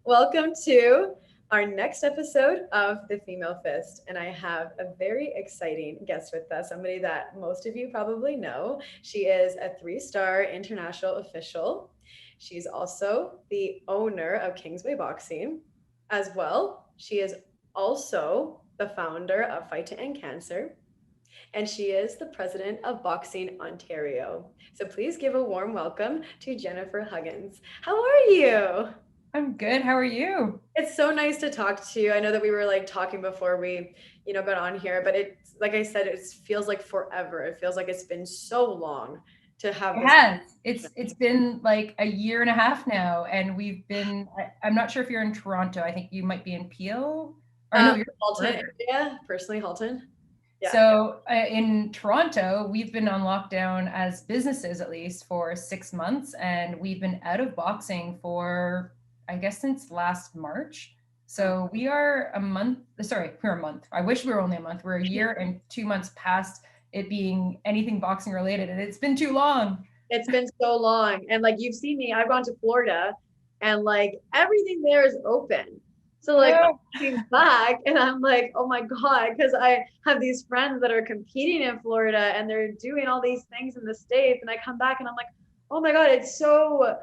Welcome to our next episode of The Female Fist. And I have a very exciting guest with us, somebody that most of you probably know. She is a 3-star international official. She's also the owner of Kingsway Boxing as well. She is also the founder of Fight to End Cancer, and she is the president of Boxing Ontario. So please give a warm welcome to Jennifer Huggins. How are you? I'm good. How are you? It's so nice to talk to you. I know that we were like talking before we got on here, but it's like I said, it feels like forever. It feels like it's been so long to have It this. has. It's been like a year and a half now, and we've been. I'm not sure if you're in Toronto. I think you might be in Peel, or no, you're in Halton Florida. area, personally Halton. Yeah. So in Toronto, we've been on lockdown as businesses at least for 6 months, and we've been out of boxing for I guess since last March. Oh, So we are a month. Sorry, we're a month. I wish we were only a month. We're a year and 2 months past it being anything boxing related, and it's been too long. it's been so long. And like you've seen me, I've gone to Florida and like everything there is open. So like Yeah. I'm looking back and I'm like, oh my God, because I have these friends that are competing in Florida and they're doing all these things in the States. And I come back and I'm like, oh my God, it's so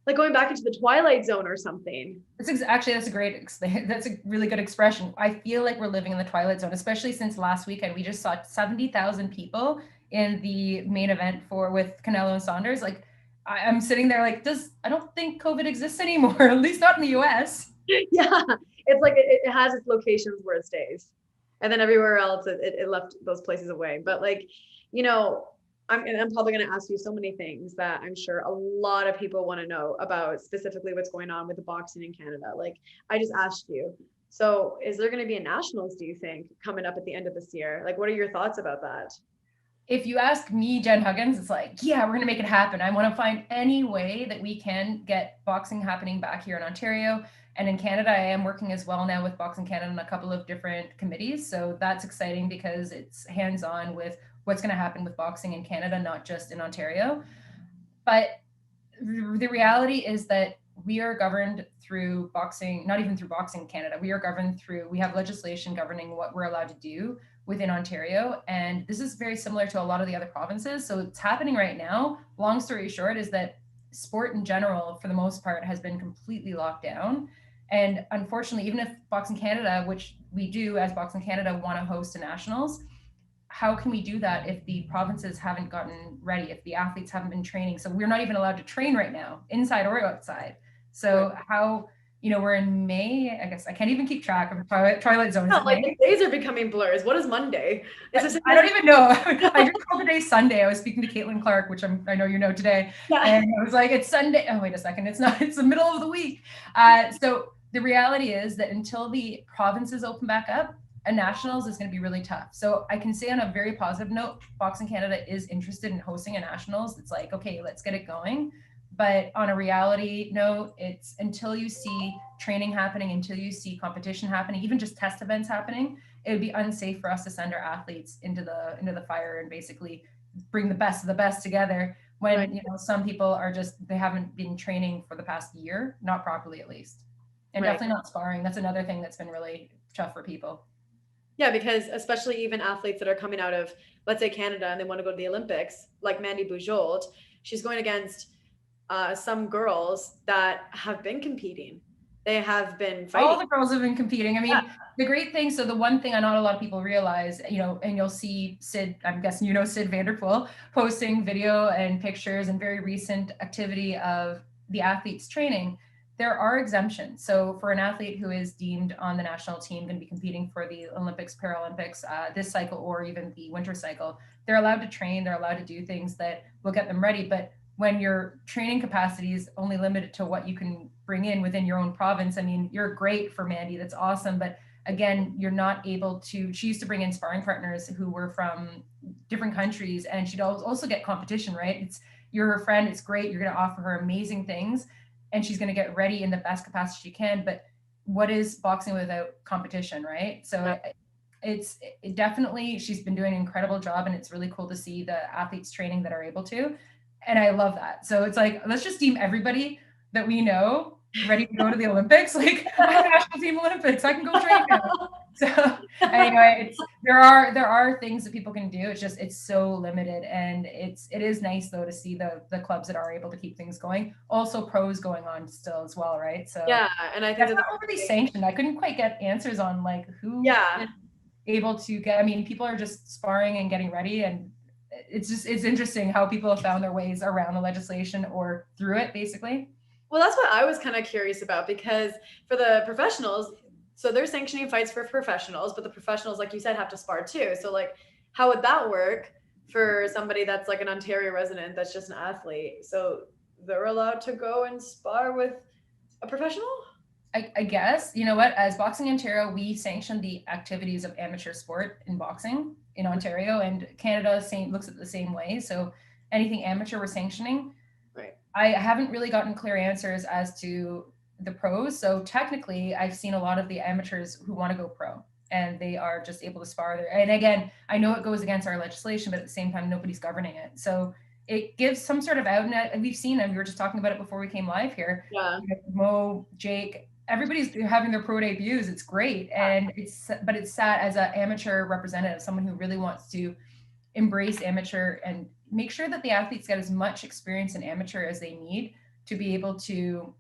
like going back into the Twilight Zone or something. Actually that's a that's a really good expression. I feel like we're living in the twilight zone, especially since last weekend we just saw 70,000 people in the main event for with Canelo and Saunders. Like I'm sitting there like, does I don't think COVID exists anymore, at least not in the US. Yeah, it's like it has its locations where it stays, and then everywhere else it left those places away. But like, you know, I'm probably going to ask you so many things that I'm sure a lot of people want to know about, specifically what's going on with the boxing in Canada. Like I just asked you. So, is there going to be a nationals, do you think, coming up at the end of this year? Like, what are your thoughts about that? If you ask me, Jen Huggins, it's like, yeah, we're going to make it happen. I want to find any way that we can get boxing happening back here in Ontario. And in Canada, I am working as well now with Boxing Canada on a couple of different committees. So that's exciting because it's hands on with what's going to happen with boxing in Canada, not just in Ontario. But the reality is that we are governed through boxing, not even through Boxing Canada. We are governed through, we have legislation governing what we're allowed to do within Ontario. And this is very similar to a lot of the other provinces. So it's happening right now. Long story short is that sport in general, for the most part, has been completely locked down. And unfortunately, even if Boxing Canada, which we do as Boxing Canada, want to host a nationals, how can we do that if the provinces haven't gotten ready, if the athletes haven't been training? So we're not even allowed to train right now, inside or outside. Right. So how, we're in May. I guess I can't even keep track of Twilight Zone. Is No, it like May? the days are becoming blurs. What is Monday? Is this I don't even know. I just called the day Sunday. I was speaking to Caitlin Clark, which I know you know today, yeah. and I was like, "It's Sunday." Oh, wait a second, it's not. It's the middle of the week. So the reality is that until the provinces open back up, a nationals is going to be really tough. So I can say on a very positive note, Boxing Canada is interested in hosting a nationals. It's like, okay, let's get it going. But on a reality note, it's until you see training happening, until you see competition happening, even just test events happening, it would be unsafe for us to send our athletes into the fire and basically bring the best of the best together Right. when some people are just they haven't been training for the past year, not properly at least, and Right. definitely not sparring. That's another thing that's been really tough for people. Yeah, because especially even athletes that are coming out of, let's say, Canada and they want to go to the Olympics, like Mandy Bujold, she's going against some girls that have been competing. They have been All fighting. the girls have been competing. I mean, the great thing, so the one thing I not a lot of people realize, and you'll see Sid, I'm guessing Sid Vanderpool, posting video and pictures and very recent activity of the athletes training. There are exemptions. So for an athlete who is deemed on the national team going to be competing for the Olympics, Paralympics, this cycle, or even the winter cycle, they're allowed to train, they're allowed to do things that will get them ready. But when your training capacity is only limited to what you can bring in within your own province, I mean, you're great for Mandy. That's awesome. But again, you're not able to, she used to bring in sparring partners who were from different countries, and she'd also get competition, right? You're her friend. It's great. You're going to offer her amazing things, and she's going to get ready in the best capacity she can. But what is boxing without competition, right? So it definitely, she's been doing an incredible job, and it's really cool to see the athletes training that are able to. And I love that. So it's like, let's just deem everybody that we know ready to go to the Olympics. Like, I'm national team Olympics. I can go train now. So anyway, there are things that people can do. It's so limited, and it is nice though to see the clubs that are able to keep things going. Also pros going on still as well, right? So Yeah, and I think that's that not overly sanctioned. I couldn't quite get answers on like who yeah. is able to get. I mean, people are just sparring and getting ready, and it's interesting how people have found their ways around the legislation or through it, basically. Well, that's what I was kind of curious about because for the professionals, so they're sanctioning fights for professionals, but the professionals, like you said, have to spar too. So, like, how would that work for somebody that's like an Ontario resident that's just an athlete? So they're allowed to go and spar with a professional? I guess, you know what, as Boxing Ontario, we sanction the activities of amateur sport in boxing in Ontario, and Canada looks at it the same way. So anything amateur we're sanctioning. Right. I haven't really gotten clear answers as to the pros. So technically, I've seen a lot of the amateurs who want to go pro, and they are just able to spar there. And again, I know it goes against our legislation, but at the same time, nobody's governing it. So it gives some sort of out. And we've seen them. We were just talking about it before we came live here. Yeah. Mo, Jake, everybody's having their pro debuts. It's great, and but it's sad as an amateur representative, someone who really wants to embrace amateur and make sure that the athletes get as much experience in amateur as they need to be able to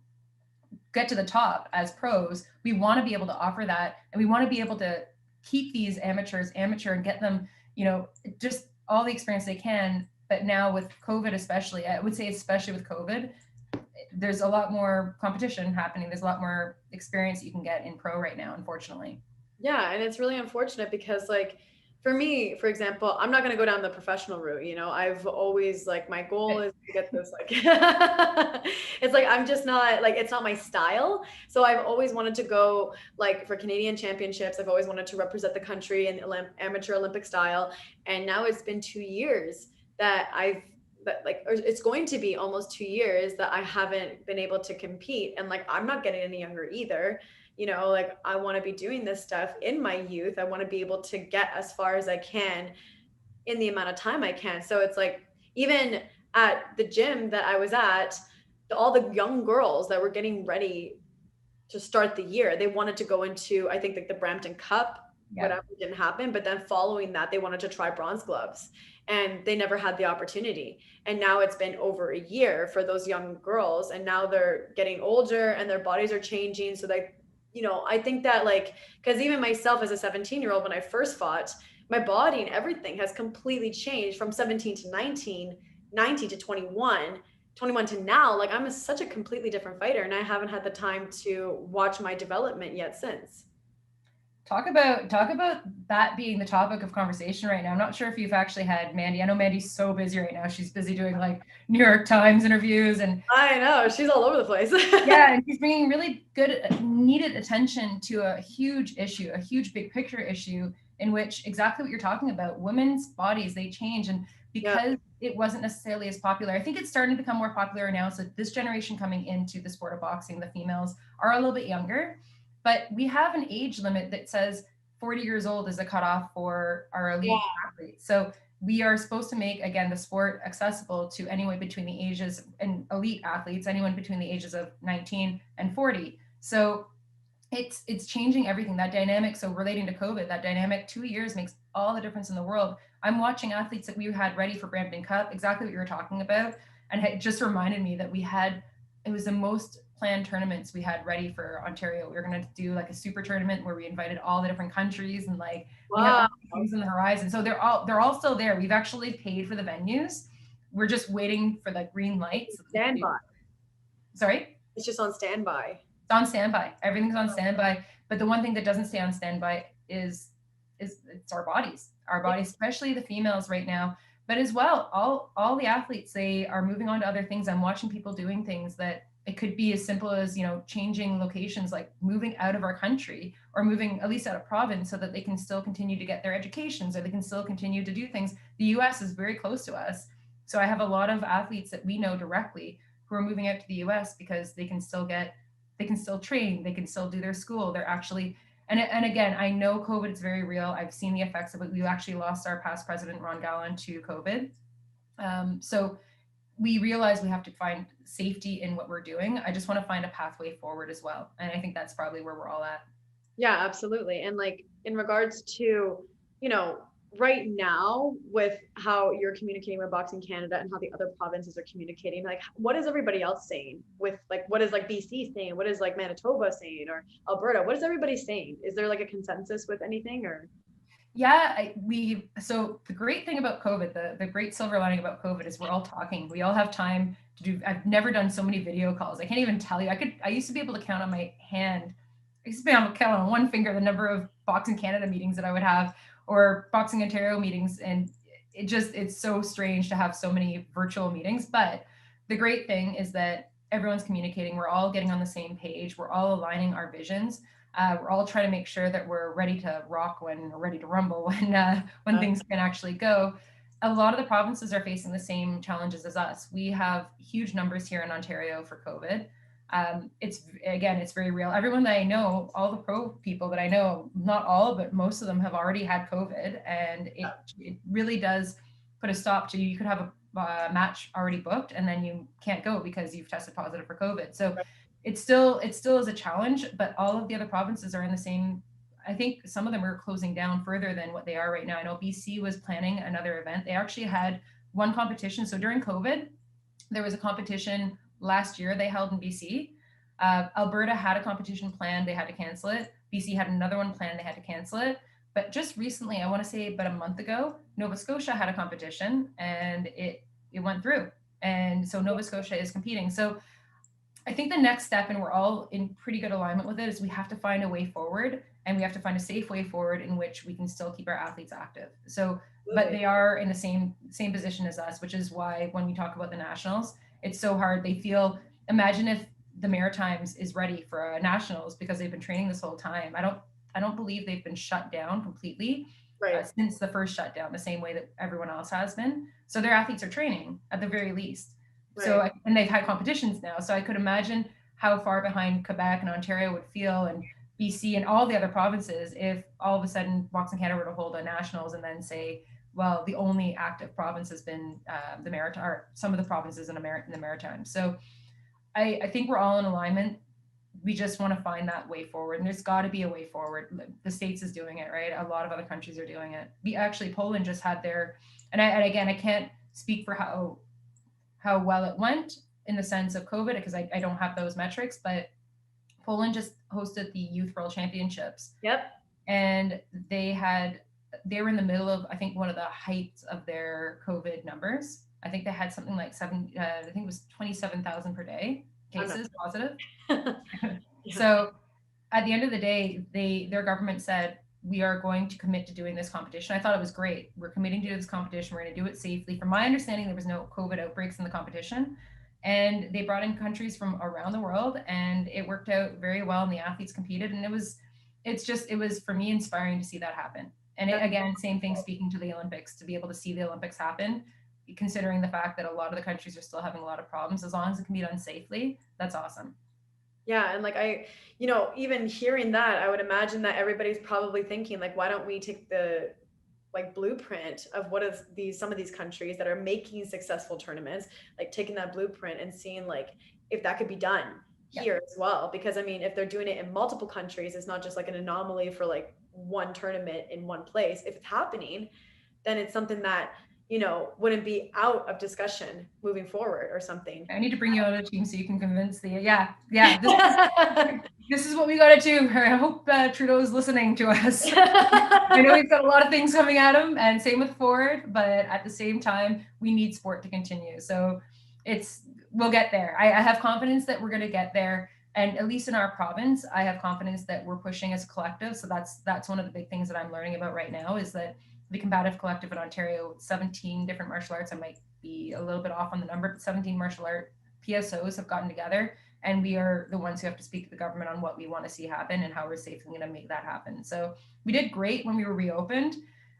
get to the top as pros. We want to be able to offer that, and we want to be able to keep these amateurs amateur and get them, just all the experience they can. But now with COVID, especially, I would say especially with COVID, there's a lot more competition happening. There's a lot more experience you can get in pro right now, unfortunately. Yeah, and it's really unfortunate because like for me, for example, I'm not going to go down the professional route, I've always like my goal is to get this like it's like I'm just not like it's not my style. So I've always wanted to go like for Canadian championships. I've always wanted to represent the country in amateur Olympic style, and now it's been 2 years that or it's going to be almost 2 years that I haven't been able to compete, and like I'm not getting any younger either. Like I want to be doing this stuff in my youth. I want to be able to get as far as I can in the amount of time I can. So it's like even at the gym that I was at, all the young girls that were getting ready to start the year, they wanted to go into, I think, like the Brampton Cup. Yeah. Whatever didn't happen, but then following that they wanted to try bronze gloves, and they never had the opportunity. And now it's been over a year for those young girls, and now they're getting older and their bodies are changing. So I think that like, because even myself as a 17-year-old, when I first fought, my body and everything has completely changed from 17 to 19, 19 to 21, 21 to now. Like I'm such a completely different fighter, and I haven't had the time to watch my development yet since. Talk about that being the topic of conversation right now. I'm not sure if you've actually had Mandy. I know Mandy's so busy right now. She's busy doing like New York Times interviews, and I know she's all over the place. yeah, and she's bringing really good, needed attention to a huge issue, a huge big picture issue in which exactly what you're talking about. Women's bodies, they change, and because it wasn't necessarily as popular, I think it's starting to become more popular now. So this generation coming into the sport of boxing, the females are a little bit younger. But we have an age limit that says 40 years old is the cutoff for our elite athletes. So we are supposed to make, again, the sport accessible to anyone between the ages, and elite athletes, anyone between the ages of 19 and 40. So it's changing everything, that dynamic. So relating to COVID, that dynamic, 2 years makes all the difference in the world. I'm watching athletes that we had ready for Brampton Cup, exactly what you were talking about. And it just reminded me that it was the most planned tournaments we had ready for Ontario. We were going to do like a super tournament where we invited all the different countries, and like we have all things on the horizon. So they're all still there. We've actually paid for the venues. We're just waiting for the green lights. Standby. Sorry? It's just on standby. It's on standby. Everything's on standby. But the one thing that doesn't stay on standby is it's our bodies. Our bodies, especially the females right now. But as well, all the athletes, they are moving on to other things. I'm watching people doing things that it could be as simple as, changing locations, like moving out of our country or moving at least out of province so that they can still continue to get their educations, or they can still continue to do things. The US is very close to us. So I have a lot of athletes that we know directly who are moving out to the US because they can still train, they can still do their school. They're actually, and again, I know COVID is very real. I've seen the effects of it. We actually lost our past president, Ron Gallen, to COVID. So we realize we have to find safety in what we're doing. I just want to find a pathway forward as well. And I think that's probably where we're all at. Yeah, absolutely. And like in regards to, you know, right now with how you're communicating with Boxing Canada and how the other provinces are communicating, like what is everybody else saying with like what is like BC saying? What is like Manitoba saying or Alberta? What is everybody saying? Is there like a consensus with anything or? Yeah, so the great thing about COVID, the great silver lining about COVID is we're all talking. We all have time to do. I've never done so many video calls. I can't even tell you. I used to be able to count on my hand. I used to be able to count on one finger the number of Boxing Canada meetings that I would have or Boxing Ontario meetings. And it's so strange to have so many virtual meetings. But the great thing is that everyone's communicating. We're all getting on the same page. We're all aligning our visions. We're all trying to make sure that we're ready to rock when we're ready to rumble when things can actually go. A lot of the provinces are facing the same challenges as us. We have huge numbers here in Ontario for COVID. It's very real. Everyone that I know, all the pro people that I know, not all, but most of them have already had COVID, and it really does put a stop to you. You could have a match already booked, and then you can't go because you've tested positive for COVID. So it still is a challenge, but all of the other provinces are in the same. I think some of them are closing down further than what they are right now. I know BC was planning another event. They actually had one competition. So during COVID, there was a competition last year they held in BC. Alberta had a competition planned. They had to cancel it. BC had another one planned. They had to cancel it. But just recently, I want to say about a month ago, Nova Scotia had a competition and it went through. And so Nova Scotia is competing. So I think the next step, and we're all in pretty good alignment with it, is we have to find a way forward, and we have to find a safe way forward in which we can still keep our athletes active. So, but they are in the same position as us, which is why when we talk about the nationals, it's so hard. They feel, imagine if the Maritimes is ready for a nationals because they've been training this whole time. I don't believe they've been shut down completely since the first shutdown, the same way that everyone else has been. So their athletes are training at the very least. So, and they've had competitions now. So I could imagine how far behind Quebec and Ontario would feel, and BC and all the other provinces, if all of a sudden Boxing Canada were to hold a nationals and then say, well, the only active province has been the Maritime, or some of the provinces in the Maritime. So I think we're all in alignment. We just want to find that way forward, and there's got to be a way forward. The States is doing it, right? A lot of other countries are doing it. Poland just had their, and again, I can't speak for how well it went in the sense of COVID because I don't have those metrics, but Poland just hosted the Youth World Championships. Yep. And they were in the middle of, I think, one of the heights of their COVID numbers. I think they had something like I think it was 27,000 per day cases positive. So at the end of the day, their government said, we are going to commit to doing this competition. I thought it was great. We're committing to do this competition. We're going to do it safely. From my understanding, there was no COVID outbreaks in the competition. And they brought in countries from around the world, and it worked out very well. And the athletes competed. And it was for me inspiring to see that happen. And again, same thing, speaking to the Olympics, to be able to see the Olympics happen, considering the fact that a lot of the countries are still having a lot of problems, as long as it can be done safely, that's awesome. Yeah. And like even hearing that, I would imagine that everybody's probably thinking, like, why don't we take the like blueprint of what is some of these countries that are making successful tournaments, like taking that blueprint and seeing like if that could be done here as well. Because I mean, if they're doing it in multiple countries, it's not just like an anomaly for like one tournament in one place. If it's happening, then it's something that wouldn't be out of discussion moving forward or something. I need to bring you on a team so you can convince this is what we got to do. I hope Trudeau is listening to us. I know he's got a lot of things coming at him, and same with Ford, but at the same time, we need sport to continue. So we'll get there. I have confidence that we're going to get there. And at least in our province, I have confidence that we're pushing as a collective. So that's one of the big things that I'm learning about right now, is that the combative collective in Ontario, 17 different martial arts, I might be a little bit off on the number, but 17 martial art PSOs have gotten together, and we are the ones who have to speak to the government on what we want to see happen and how we're safely going to make that happen. So we did great when we were reopened,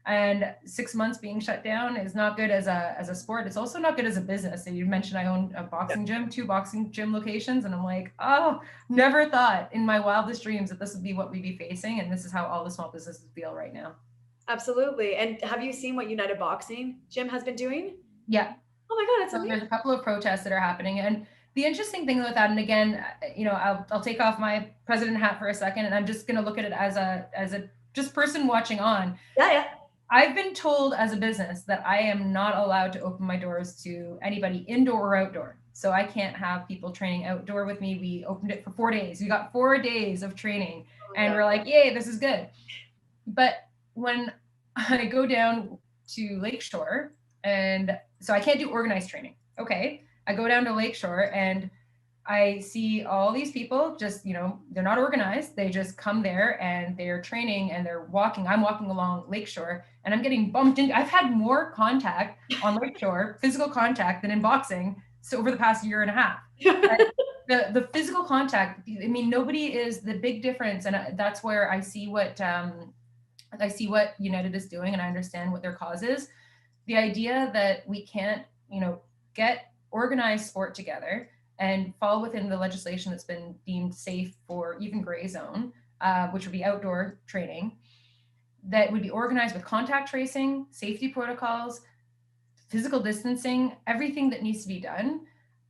and 6 months being shut down is not good as a sport. It's also not good as a business. And you mentioned I own a boxing gym, 2 boxing gym locations, and I'm like, oh, never thought in my wildest dreams that this would be what we'd be facing, and this is how all the small businesses feel right now. Absolutely. And have you seen what United Boxing Gym has been doing? Yeah. Oh my God, it's So there's amazing. a couple of protests that are happening. And the interesting thing with that, and again, I'll take off my president hat for a second, and I'm just going to look at it as a just person watching on. Yeah, yeah. I've been told as a business that I am not allowed to open my doors to anybody indoor or outdoor. So I can't have people training outdoor with me. We opened it for 4 days. We got 4 days of training, Oh my and God. we're like, yay, this is good. But when I go down to Lakeshore, and so I can't do organized training. Okay. I go down to Lakeshore and I see all these people just, they're not organized. They just come there and they're training and they're walking. I'm walking along Lakeshore and I'm getting bumped into. I've had more contact on Lakeshore, physical contact, than in boxing. So over the past year and a half. The physical contact, I mean, nobody is the big difference. And that's where I see what United is doing, and I understand what their cause is. The idea that we can't, get organized sport together and fall within the legislation that's been deemed safe for even gray zone, which would be outdoor training, that would be organized with contact tracing, safety protocols, physical distancing, everything that needs to be done.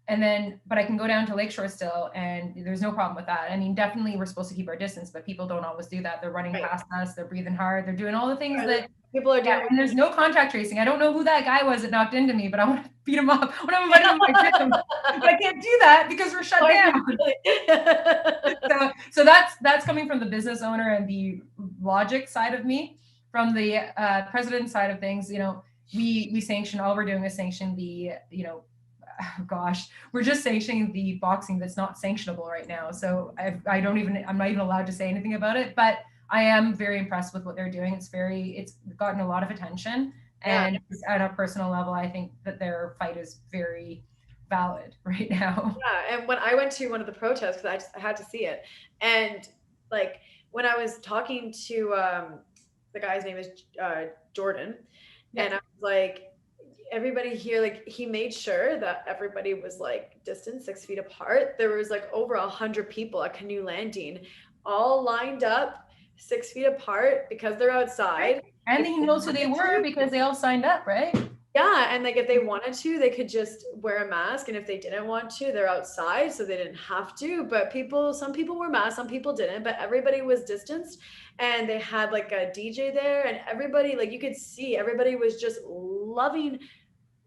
And then, but I can go down to Lakeshore still, and there's no problem with that. I mean, definitely we're supposed to keep our distance, but people don't always do that. They're running Right. past us, they're breathing hard, they're doing all the things that People are doing. and there's no contact tracing. I don't know who that guy was that knocked into me, but I want to beat him up. I want to invite him to my gym, but I can't do that because we're shut down. So that's coming from the business owner and the logic side of me. From the president side of things, we sanction, all we're doing is sanction the, gosh, we're just sanctioning the boxing that's not sanctionable right now. So I'm not even allowed to say anything about it, but I am very impressed with what they're doing. It's gotten a lot of attention. And at a personal level, I think that their fight is very valid right now. Yeah, and when I went to one of the protests, because I had to see it, and like when I was talking to the guy's name is Jordan, and I was like, everybody here, like he made sure that everybody was like distance 6 feet apart. There was like over 100 people at Canoe Landing, all lined up 6 feet apart because they're outside. And he knows who they were because they all signed up, right? Yeah, and like if they wanted to, they could just wear a mask, and if they didn't want to, they're outside, so they didn't have to. But some people wore masks, some people didn't, but everybody was distanced, and they had like a DJ there, and everybody, like you could see, everybody was just loving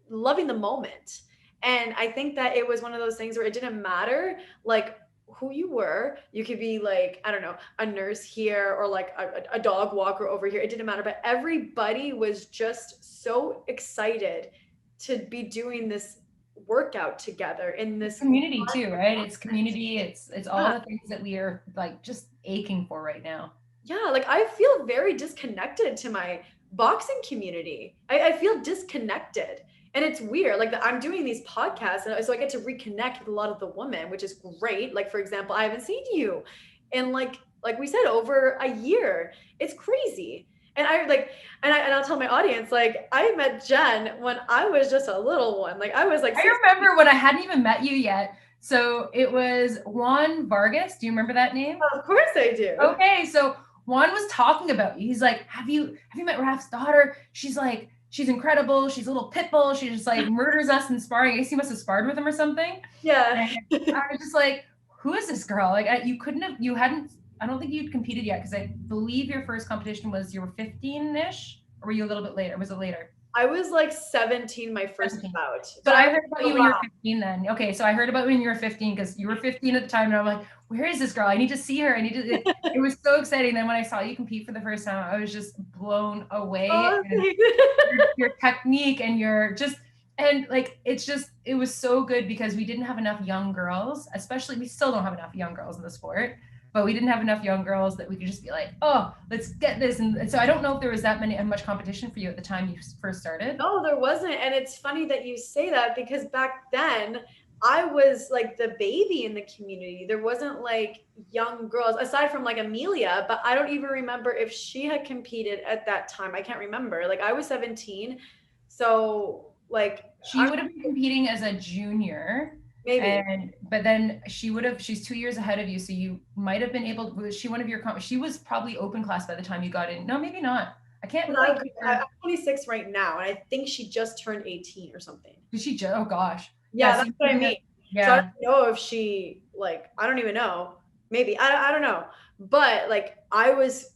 the moment. And I think that it was one of those things where it didn't matter like who you were. You could be like, I don't know, a nurse here or like a dog walker over here. It didn't matter. But everybody was just so excited to be doing this workout together in this community too, right? It's community. It's all the things that we are like just aching for right now. Yeah, like I feel very disconnected to my boxing community. I feel disconnected. And it's weird. Like I'm doing these podcasts, and so I get to reconnect with a lot of the women, which is great. Like for example, I haven't seen you in like we said, over a year. It's crazy. And I'll tell my audience, like I met Jen when I was just a little one. Like I was like I remember when I hadn't even met you yet. So it was Juan Vargas. Do you remember that name? Of course I do. Okay, so Juan was talking about you. He's like, have you met Raf's daughter? She's incredible. She's a little pit bull. She just like murders us in sparring. I guess you must have sparred with him or something. Yeah. I was just like, who is this girl? Like I don't think you'd competed yet, because I believe your first competition was you were 15-ish, or were you a little bit later? Was it later? I was like 17 my first bout. So I heard about you when you were 15 then. Okay, so I heard about when you were 15 because you were 15 at the time, and I'm like, where is this girl? I need to see her. It was so exciting. Then when I saw you compete for the first time, I was just blown away. Oh, your technique and it was so good because we didn't have enough young girls, especially we still don't have enough young girls in the sport. But we didn't have enough young girls that we could just be like, oh, let's get this. And so I don't know if there was that much competition for you at the time you first started. No, there wasn't. And it's funny that you say that, because back then I was like the baby in the community. There wasn't like young girls aside from like Amelia, but I don't even remember if she had competed at that time. I can't remember. Like I was 17. So like she would have been competing as a junior. Maybe. But then she's 2 years ahead of you. So you might have been able, was she one of your, she was probably open class by the time you got in. No, maybe not. I can't I'm quite remember. 26 right now, and I think she just turned 18 or something. Did she? Oh gosh. Yeah. Yeah, that's what I mean. So I don't Yeah. know if she like I don't even know. Maybe I don't know. But like I was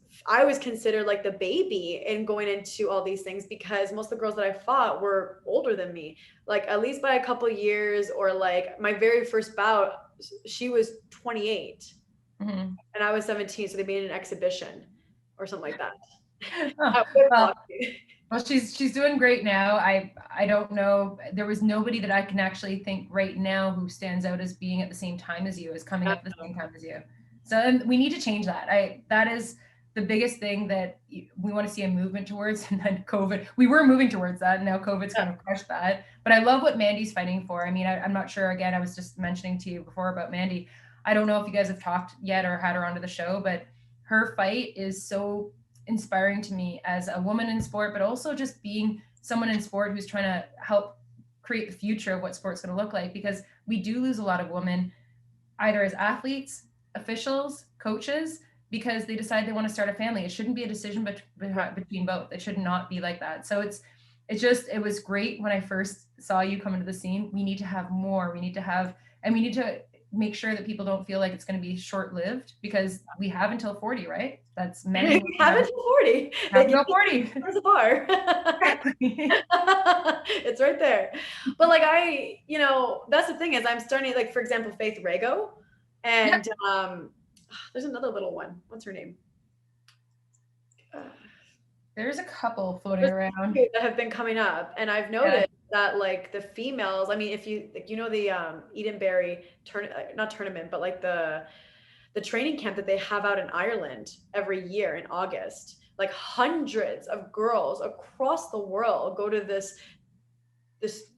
considered like the baby in going into all these things because most of the girls that I fought were older than me, like at least by a couple years, or like my very first bout, she was 28 Mm-hmm. and I was 17, so they made an exhibition or something like that. Oh, With well, boxing. well, she's doing great now. I don't know. There was nobody that I can actually think right now who stands out as being at the same time as you, as coming up at the same time as you. So and we need to change that. That is the biggest thing that we want to see a movement towards. And then COVID, we were moving towards that, and now COVID's kind of crushed that. But I love what Mandy's fighting for. I mean, I'm not sure. Again, I was just mentioning to you before about Mandy. I don't know if you guys have talked yet or had her onto the show, but her fight is so inspiring to me as a woman in sport, but also just being someone in sport who's trying to help create the future of what sport's going to look like, because we do lose a lot of women either as athletes, officials, coaches, because they decide they want to start a family. It shouldn't be a decision between both. It should not be like that. So it was great when I first saw you come into the scene. We need to have more. We need to have, and we need to make sure that people don't feel like it's going to be short-lived, because we have until 40, right? That's men and women Have until 40. have Like until 40. there's a bar. It's right there. But like that's the thing is I'm starting like for example Faith Rago Yep. and there's another little one. What's her name? There's a couple floating There's around. two that have been coming up, and I've Yeah. noticed that like the females. I mean, if you like, the Edenberry not tournament, but like the training camp that they have out in Ireland every year in August. Like hundreds of girls across the world go to this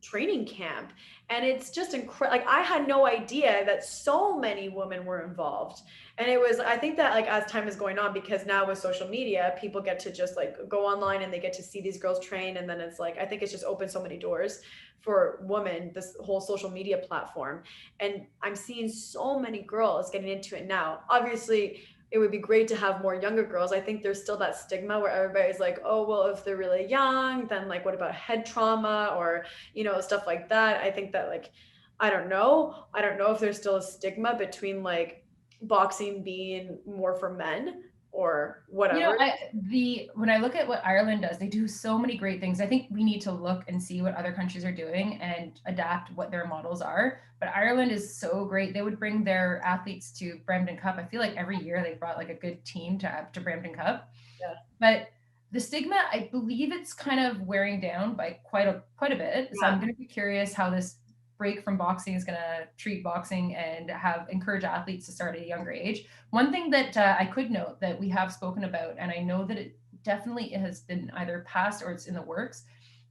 training camp, and it's just incredible. Like I had no idea that so many women were involved, and it was I think that like as time is going on, because now with social media people get to just like go online and they get to see these girls train, and then it's like I think it's just opened so many doors for women, this whole social media platform, and I'm seeing so many girls getting into it now. Obviously it would be great to have more younger girls. I think there's still that stigma where everybody's like, oh well, if they're really young, then like what about head trauma or stuff like that. I think that like I don't know if there's still a stigma between like boxing being more for men or whatever. When I look at what Ireland does, they do so many great things. I think we need to look and see what other countries are doing and adapt what their models are. But Ireland is so great. They would bring their athletes to Brampton Cup. I feel like every year they brought like a good team to Brampton Cup. Yeah. But the stigma, I believe it's kind of wearing down by quite a bit. So I'm going to be curious how this break from boxing is going to treat boxing and encourage athletes to start at a younger age. One thing that I could note that we have spoken about, and I know that it definitely has been either passed or it's in the works,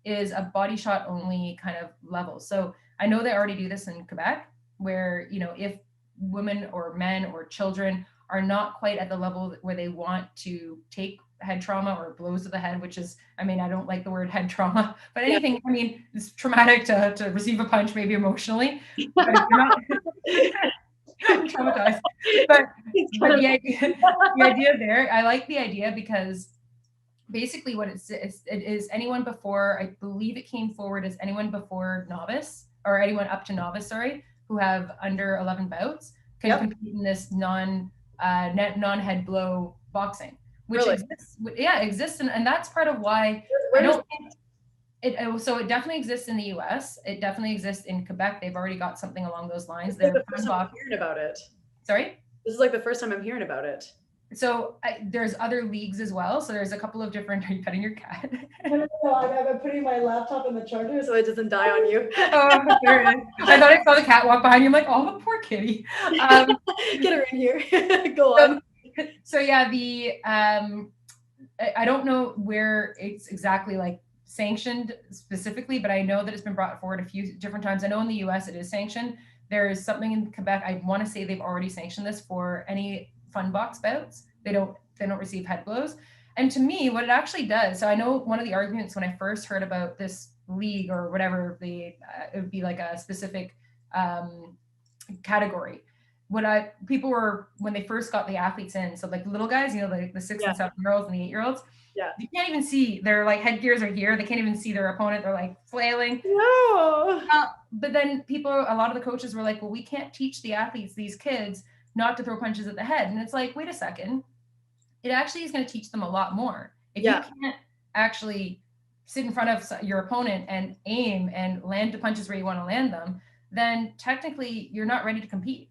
is a body shot only kind of level. So I know they already do this in Quebec, where if women or men or children are not quite at the level where they want to take head trauma or blows to the head, which is, I mean, I don't like the word head trauma, but anything, I mean, it's traumatic to receive a punch, maybe emotionally, but if you're not traumatized. But the idea there, I like the idea because basically what it is anyone before, I believe it came forward as anyone before novice or anyone up to novice, sorry, who have under 11 bouts can compete in this non-head blow boxing, which Really? exists. And that's part of why Where I does don't think so it definitely exists in the US. It definitely exists in Quebec. They've already got something along those lines. This is the first time I'm hearing about it. Sorry? This is like the first time I'm hearing about it. So there's other leagues as well. So there's a couple of different. Are you petting your cat? No, I'm putting my laptop in the charger so it doesn't die on you. Oh, there it is. I thought I saw the cat walk behind you. I'm like, oh, the poor kitty. Get her in here. Go on. So yeah, I don't know where it's exactly like sanctioned specifically, but I know that it's been brought forward a few different times. I know in the US it is sanctioned. There is something in Quebec. I want to say they've already sanctioned this for any fun box bouts. They don't receive head blows. And to me, what it actually does, so I know one of the arguments when I first heard about this league or whatever, it would be like a specific category. people were, when they first got the athletes in, so like the little guys, like the 6 Yeah. and 7-year-olds and the 8-year-olds, Yeah. you can't even see their like headgears are here. They can't even see their opponent. They're like flailing. No. But then a lot of the coaches were like, well, we can't teach the athletes, these kids, not to throw punches at the head. And it's like, wait a second. It actually is going to teach them a lot more. If you can't actually sit in front of your opponent and aim and land the punches where you want to land them, then technically you're not ready to compete.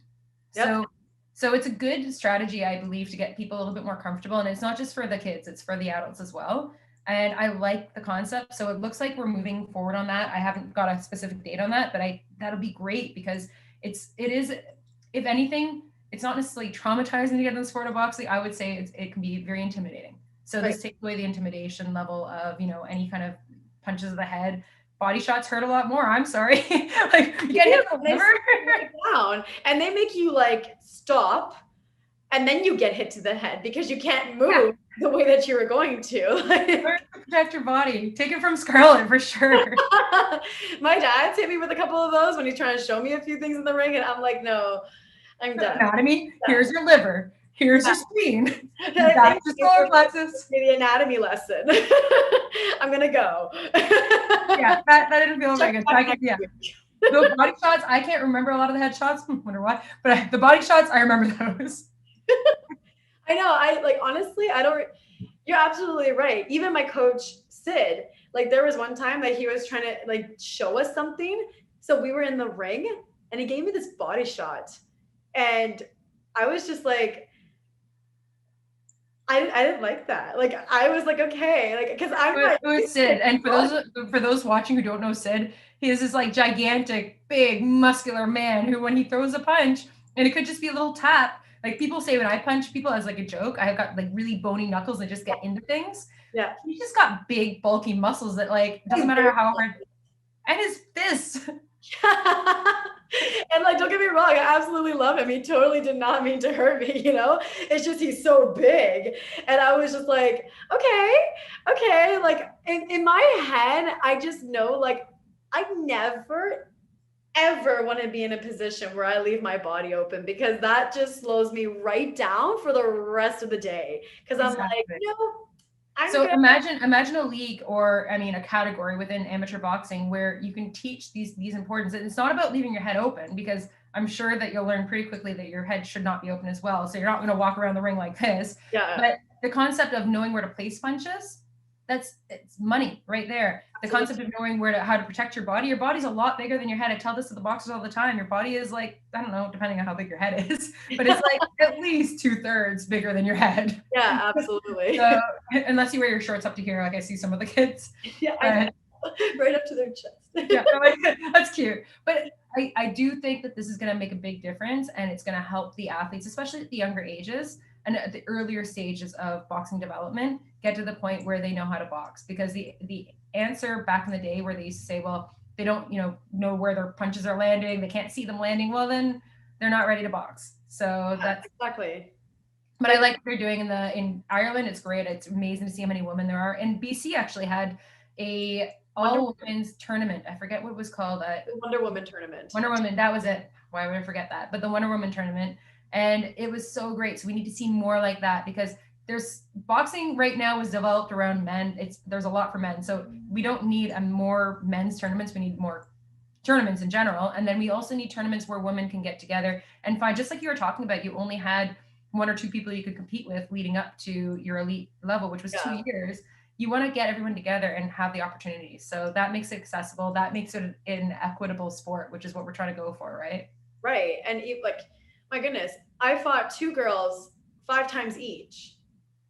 Yep. So it's a good strategy, I believe, to get people a little bit more comfortable. And it's not just for the kids, it's for the adults as well. And I like the concept. So it looks like we're moving forward on that. I haven't got a specific date on that, but that'll be great because it is, if anything, it's not necessarily traumatizing to get in the sport of boxing. I would say it can be very intimidating. So this takes away the intimidation level of, any kind of punches of the head. Body shots hurt a lot more. I'm sorry. Like you get hit down and they make you like stop, and then you get hit to the head because you can't move the way that you were going to. Learn to protect your body. Take it from Scarlett for sure. My dad's hit me with a couple of those when he's trying to show me a few things in the ring, and I'm like, no, I'm done. Anatomy. Here's your liver. Here's your spleen. That's your solar plexus. The anatomy lesson. I'm gonna go. That didn't feel very good. The body shots, I can't remember a lot of the head shots. Wonder why. But the body shots, I remember those. I know. Honestly, I don't. You're absolutely right. Even my coach Sid, like there was one time that he was trying to like show us something. So we were in the ring, and he gave me this body shot, and I was just like, I didn't like that. Like I was like, okay, like because it was Sid, and for those watching who don't know Sid, he is this like gigantic, big, muscular man who, when he throws a punch, and it could just be a little tap. Like people say when I punch people as like a joke, I've got like really bony knuckles that just get into things. Yeah, he's just got big, bulky muscles that like doesn't matter how hard. And his fists. And like, don't get me wrong, I absolutely love him. He totally did not mean to hurt me, It's just he's so big. And I was just like, okay. Like in my head, I just know like I never ever want to be in a position where I leave my body open, because that just slows me right down for the rest of the day. Because I'm like, so imagine a league, or a category within amateur boxing where you can teach these importance. And it's not about leaving your head open, because I'm sure that you'll learn pretty quickly that your head should not be open as well. So you're not going to walk around the ring like this. Yeah. But the concept of knowing where to place punches, it's money right there. The concept of knowing how to protect your body. Your body's a lot bigger than your head. I tell this to the boxers all the time. Your body is like, I don't know, depending on how big your head is, but it's like at least 2/3 bigger than your head. Yeah, absolutely. So unless you wear your shorts up to here, like I see some of the kids. Yeah, right up to their chest. Yeah, that's cute. But I do think that this is going to make a big difference, and it's going to help the athletes, especially at the younger ages and at the earlier stages of boxing development, get to the point where they know how to box. Because the answer back in the day where they used to say, well, they don't know where their punches are landing, they can't see them landing, well, then they're not ready to box. So that's exactly. But I like what they're doing in Ireland. It's great. It's amazing to see how many women there are. And BC actually had a all women's tournament. I forget what it was called. The Wonder Woman tournament. Wonder Woman, that was it. Why would I forget that? But the Wonder Woman tournament. And it was so great. So we need to see more like that, because there's boxing right now is developed around men. There's a lot for men. So we don't need more men's tournaments. We need more tournaments in general. And then we also need tournaments where women can get together and find, just like you were talking about, you only had 1 or 2 people you could compete with leading up to your elite level, which was 2 years. You want to get everyone together and have the opportunities. So that makes it accessible. That makes it an equitable sport, which is what we're trying to go for, right? Right. And like, my goodness, I fought 2 girls 5 times each.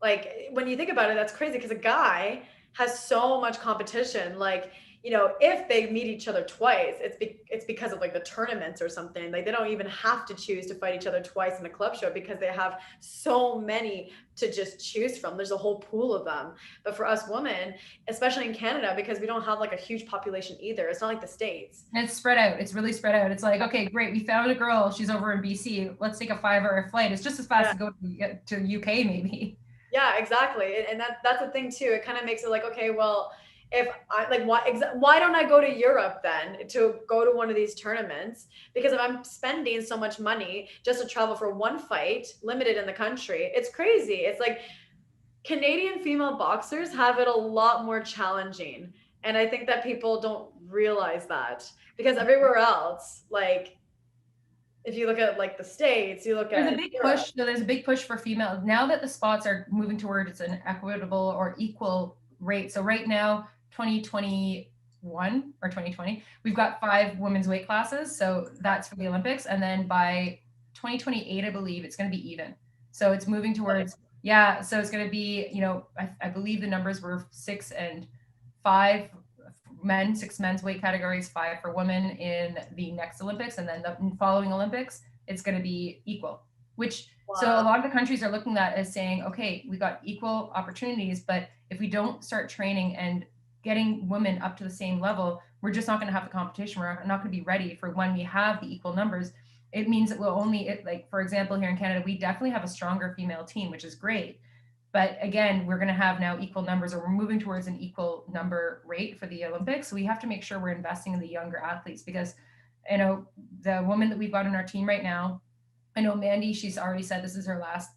Like when you think about it, that's crazy, because a guy has so much competition. Like, if they meet each other twice, it's because of like the tournaments or something. Like they don't even have to choose to fight each other twice in a club show, because they have so many to just choose from. There's a whole pool of them. But for us women, especially in Canada, because we don't have like a huge population either. It's not like the States. And it's spread out. It's really spread out. It's like, okay, great. We found a girl. She's over in BC. Let's take a 5-hour flight. It's just as fast to go to UK maybe. Yeah, exactly. And that's the thing too. It kind of makes it like, okay, well, if I like, why don't I go to Europe then to go to one of these tournaments? Because if I'm spending so much money just to travel for one fight, limited in the country, it's crazy. It's like Canadian female boxers have it a lot more challenging. And I think that people don't realize that because everywhere else, like if you look at like the States, you look There's a at big Europe. push. So there's a big push for female now that the spots are moving towards an equitable or equal rate. So right now, 2021 or 2020, we've got 5 women's weight classes. So that's for the Olympics. And then by 2028, I believe it's going to be even. So it's moving towards, yeah. So it's going to be, I believe the numbers were 6 and 5 men, 6 men's weight categories, 5 for women in the next Olympics. And then the following Olympics, it's going to be equal, which so a Wow. lot of the countries are looking at as saying, okay, we got equal opportunities, but if we don't start training and getting women up to the same level, we're just not going to have the competition. We're not going to be ready for when we have the equal numbers. It means that we'll only, like, for example, here in Canada, we definitely have a stronger female team, which is great. But again, we're going to have now equal numbers, or we're moving towards an equal number rate for the Olympics. So we have to make sure we're investing in the younger athletes because, the woman that we've got on our team right now, I know Mandy, she's already said this is her last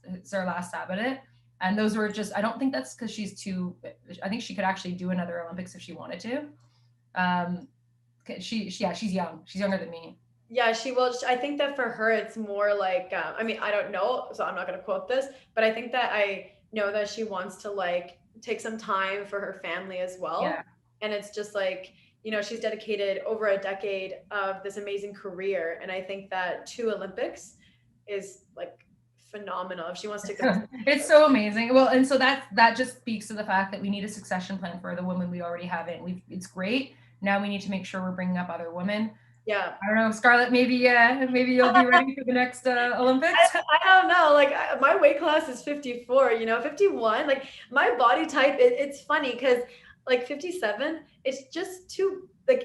stab at it. And those were just, I don't think that's because I think she could actually do another Olympics if she wanted to. She's young. She's younger than me. Yeah, she will. I think that for her, it's more like, I mean, I don't know, so I'm not going to quote this, but I think that I know that she wants to like take some time for her family as well. Yeah. And it's just like, she's dedicated over a decade of this amazing career. And I think that 2 Olympics is like phenomenal if she wants to take the. It's so amazing. Well, and so that just speaks to the fact that we need a succession plan for the women we already have in. It's great. Now we need to make sure we're bringing up other women. Yeah. I don't know, Scarlett, maybe you'll be ready for the next Olympics. I don't know. Like my weight class is 54, 51. Like my body type, it's funny because like 57, it's just too like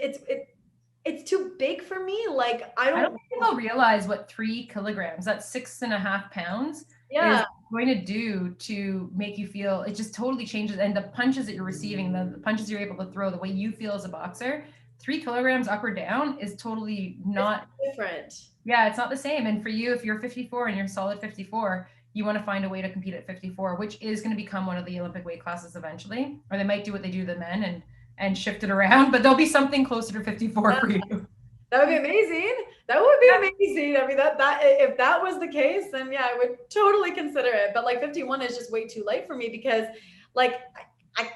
it's too big for me. Like I I don't don't. think people realize what 3 kilograms, that's 6.5 pounds, Yeah. is going to do to make you feel. It just totally changes. And the punches that you're receiving, the punches you're able to throw, the way you feel as a boxer, 3 kilograms up or down is totally not different. Yeah, it's not the same. And for you, if you're 54 and you're solid 54, you want to find a way to compete at 54, which is going to become one of the Olympic weight classes eventually. Or they might do what they do to the men and shift it around, but there'll be something closer to 54 for you. That would be amazing. That would be amazing. I mean, that if that was the case, then yeah, I would totally consider it. But like 51 is just way too late for me because like I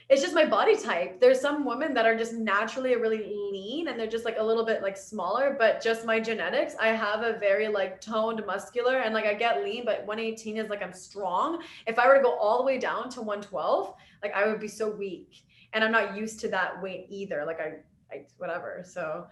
it's just my body type. There's some women that are just naturally really lean and they're just like a little bit like smaller, but just my genetics, I have a very like toned muscular and like I get lean, but 118 is like I'm strong. If I were to go all the way down to 112, like I would be so weak. And I'm not used to that weight either. Like I whatever. So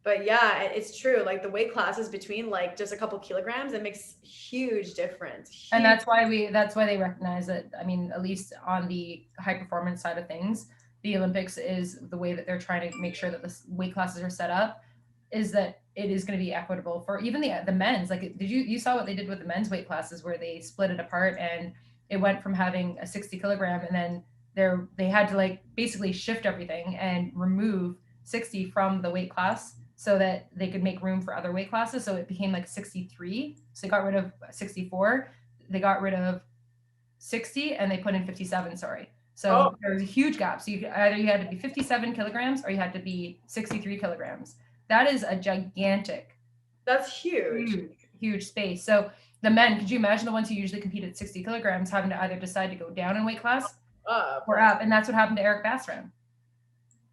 but yeah, it's true. Like the weight classes between like just a couple kilograms, it makes huge difference. Huge. And that's why they recognize that. I mean, at least on the high performance side of things, the Olympics is the way that they're trying to make sure that the weight classes are set up, is that it is going to be equitable for even the men's. Like, did you saw what they did with the men's weight classes where they split it apart and it went from having a 60 kilogram and then they had to like basically shift everything and remove 60 from the weight class so that they could make room for other weight classes. So it became like 63. So they got rid of 64. They got rid of 60 and they put in 57, sorry. So there was a huge gap. So you had to be 57 kilograms or you had to be 63 kilograms. That is a gigantic. That's huge. Huge space. So the men, could you imagine the ones who usually compete at 60 kilograms having to either decide to go down in weight class or up? And that's what happened to Eric Bassram.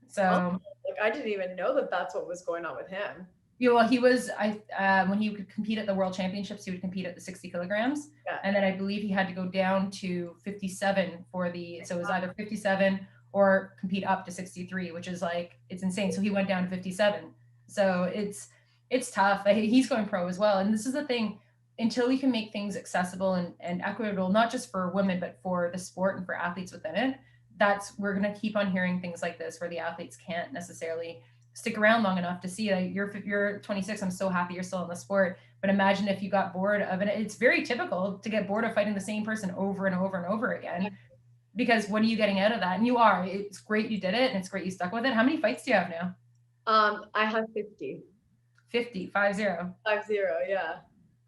So like I didn't even know that that's what was going on with him. Yeah, well, he was when he would compete at the World Championships, he would compete at the 60 kilograms, and then I believe he had to go down to 57 so it was either 57 or compete up to 63, which is like it's insane. So he went down to 57. So it's tough. He's going pro as well, and this is the thing. Until we can make things accessible and equitable, not just for women but for the sport and for athletes within it, we're going to keep on hearing things like this where the athletes can't necessarily stick around long enough to see that you're 26. I'm so happy you're still in the sport. But imagine if you got bored of it. It's very typical to get bored of fighting the same person over and over and over again. Because what are you getting out of that? And it's great you did it and it's great you stuck with it. How many fights do you have now? I have 50. 50, 50. 50, yeah.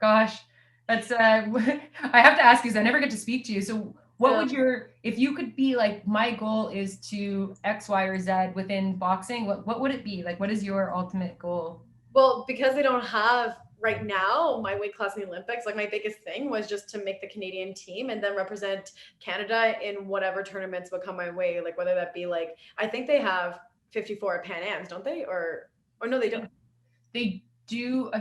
Gosh, that's I have to ask you because I never get to speak to you. So what Yeah. would if you could be like, my goal is to X, Y, or Z within boxing, what would it be? Like, what is your ultimate goal? Well, because they don't have right now my weight class in the Olympics, like my biggest thing was just to make the Canadian team and then represent Canada in whatever tournaments would come my way. Like whether that be like I think they have 54 Pan Ams, don't they? Or no, they don't. They do.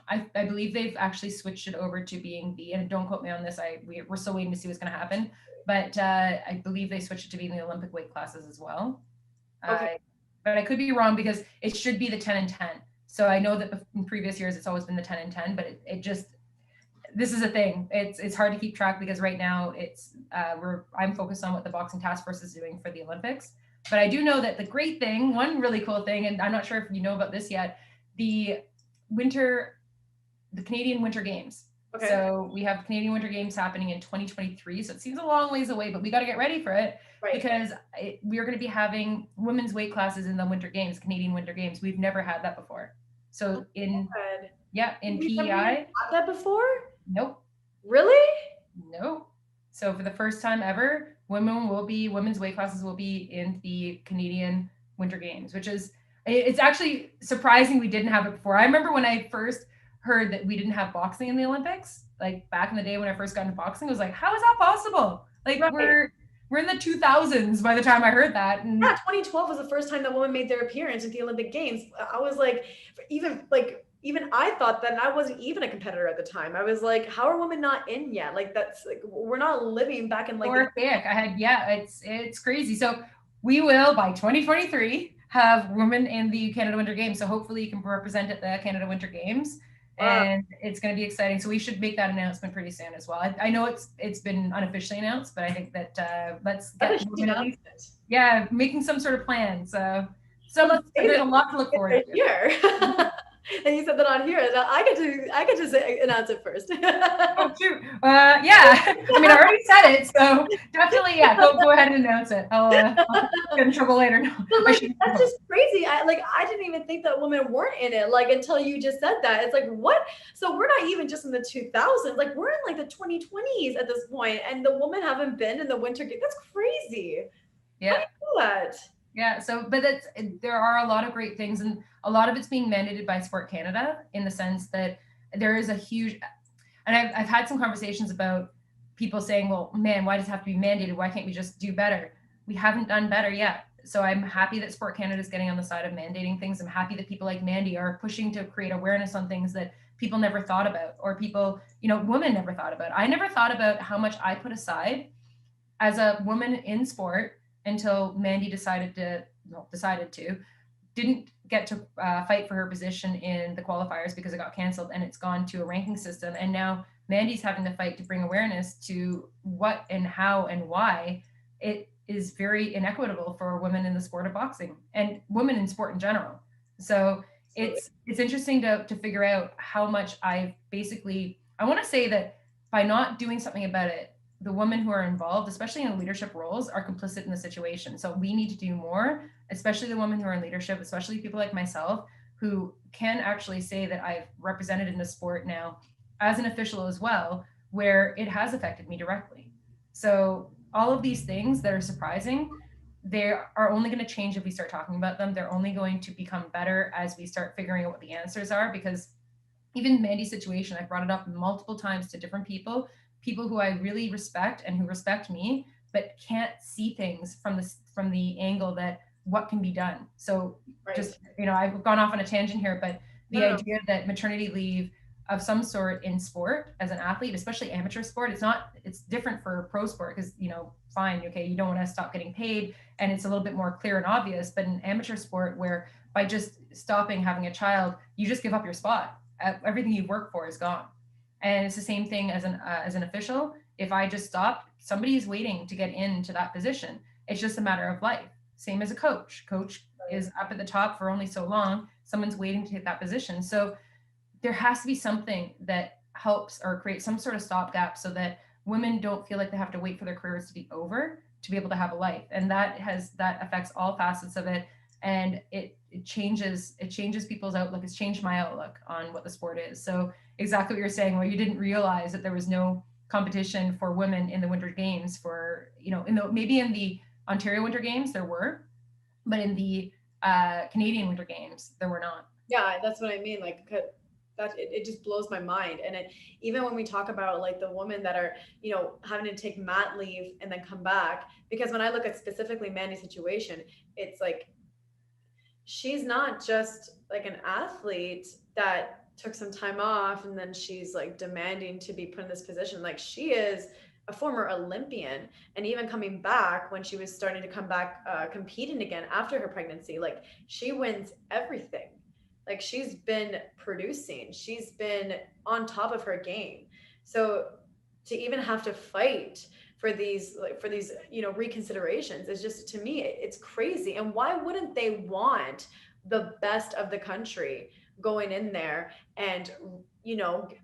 I believe they've actually switched it over to being and don't quote me on this. We're still waiting to see what's going to happen, but I believe they switched it to being the Olympic weight classes as well. Okay. But I could be wrong because it should be the 10 and 10. So I know that in previous years it's always been the 10 and 10, but it just, this is a thing. It's hard to keep track because right now I'm focused on what the boxing task force is doing for the Olympics. But I do know that the great thing, one really cool thing, and I'm not sure if you know about this yet, the Canadian Winter Games. Okay. So we have Canadian Winter Games happening in 2023. So it seems a long ways away, but we got to get ready for it. Right. Because we are going to be having women's weight classes in the Winter Games, Canadian Winter Games. We've never had that before. So in PEI. Had that before? Nope. Really? Nope. So for the first time ever, women's weight classes will be in the Canadian Winter Games, which is, it's actually surprising we didn't have it before. I remember when I first heard that we didn't have boxing in the Olympics, like back in the day when I first got into boxing, I was like, how is that possible? Like we're in the 2000s by the time I heard that. And 2012 was the first time that women made their appearance at the Olympic Games. I was like, even I thought that, and I wasn't even a competitor at the time. I was like, how are women not in yet? Like that's like, we're not living back in like it's crazy. So we will by 2023 have women in the Canada Winter Games. So hopefully you can represent at the Canada Winter Games. And it's going to be exciting. So we should make that announcement pretty soon as well. I know it's been unofficially announced, but I think that let's get making some sort of plan. So there's a lot to look forward to here. And you said that on here. I get to say, announce it first. Oh, shoot. Yeah. I mean, I already said it, so definitely, go ahead and announce it. I'll get in trouble later. No, but that's just crazy. I didn't even think that women weren't in it, until you just said that. It's like, what? So we're not even just in the 2000s. We're in the 2020s at this point, and the women haven't been in the Winter Games. That's crazy. Yeah. How do you do that? Yeah. So, but there are a lot of great things, and a lot of it's being mandated by Sport Canada in the sense that there is a huge, and I've had some conversations about people saying, well, man, why does it have to be mandated? Why can't we just do better? We haven't done better yet. So I'm happy that Sport Canada is getting on the side of mandating things. I'm happy that people like Mandy are pushing to create awareness on things that people never thought about, or people, women never thought about. I never thought about how much I put aside as a woman in sport until Mandy didn't get to fight for her position in the qualifiers because it got canceled, and it's gone to a ranking system. And now Mandy's having to fight to bring awareness to what and how and why it is very inequitable for women in the sport of boxing and women in sport in general. So it's interesting to figure out how much I want to say that by not doing something about it, the women who are involved, especially in leadership roles, are complicit in the situation. So we need to do more, especially the women who are in leadership, especially people like myself, who can actually say that I've represented in the sport now as an official as well, where it has affected me directly. So all of these things that are surprising, they are only going to change if we start talking about them. They're only going to become better as we start figuring out what the answers are, because even Mandy's situation, I brought it up multiple times to different people who I really respect and who respect me, but can't see things from the angle that what can be done. So just, I've gone off on a tangent here, but the idea that maternity leave of some sort in sport as an athlete, especially amateur sport, it's different for pro sport because, fine, okay, you don't want to stop getting paid and it's a little bit more clear and obvious, but in amateur sport where by just stopping having a child, you just give up your spot. Everything you've worked for is gone. And it's the same thing as an official. If I just stopped, somebody is waiting to get into that position. It's just a matter of life. Same as a coach. Coach is up at the top for only so long. Someone's waiting to take that position. So there has to be something that helps or creates some sort of stopgap so that women don't feel like they have to wait for their careers to be over to be able to have a life. And that affects all facets of it. And it changes people's outlook. It's changed my outlook on what the sport is. So exactly what you're saying, where you didn't realize that there was no competition for women in the Winter Games for, maybe in the Ontario Winter Games there were, but in the Canadian Winter Games there were not. Yeah, that's what I mean. Like that, it just blows my mind. And it, even when we talk about like the women that are, having to take mat leave and then come back, because when I look at specifically Mandy's situation, it's like she's not just like an athlete that took some time off and then she's like demanding to be put in this position. Like she is a former Olympian, and even coming back when she was starting to come back competing again after her pregnancy, like she wins everything. Like she's been producing, she's been on top of her game. So to even have to fight for these, like for these, reconsiderations is just, to me, it's crazy. And why wouldn't they want the best of the country going in there and,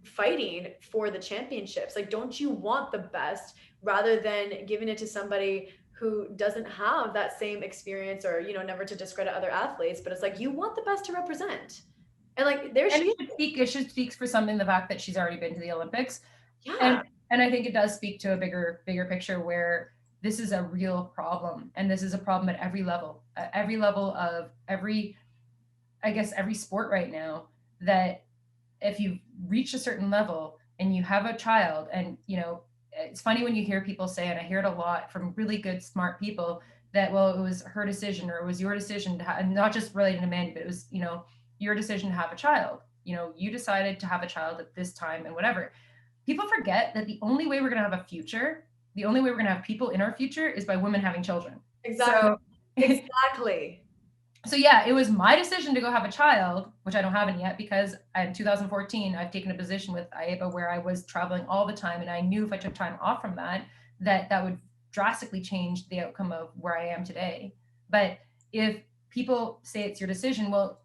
fighting for the championships? Like, don't you want the best rather than giving it to somebody who doesn't have that same experience? Or, never to discredit other athletes, but it's like you want the best to represent. And like there And she is. it should speak for something, the fact that she's already been to the Olympics. Yeah, And I think it does speak to a bigger picture, where this is a real problem, and this is a problem at every level of every, I guess, every sport right now. That if you reach a certain level and you have a child, and it's funny when you hear people say, and I hear it a lot from really good smart people, that, well, it was her decision, or it was your decision to have, and not just related to Mandy, but it was, your decision to have a child. You decided to have a child at this time and whatever. People forget that the only way we're going to have a future, the only way we're going to have people in our future, is by women having children. exactly. So Exactly. so yeah, it was my decision to go have a child, which I don't have any yet, because in 2014 I've taken a position with IAPA where I was traveling all the time, and I knew if I took time off from that, that would drastically change the outcome of where I am today. But if people say it's your decision, well,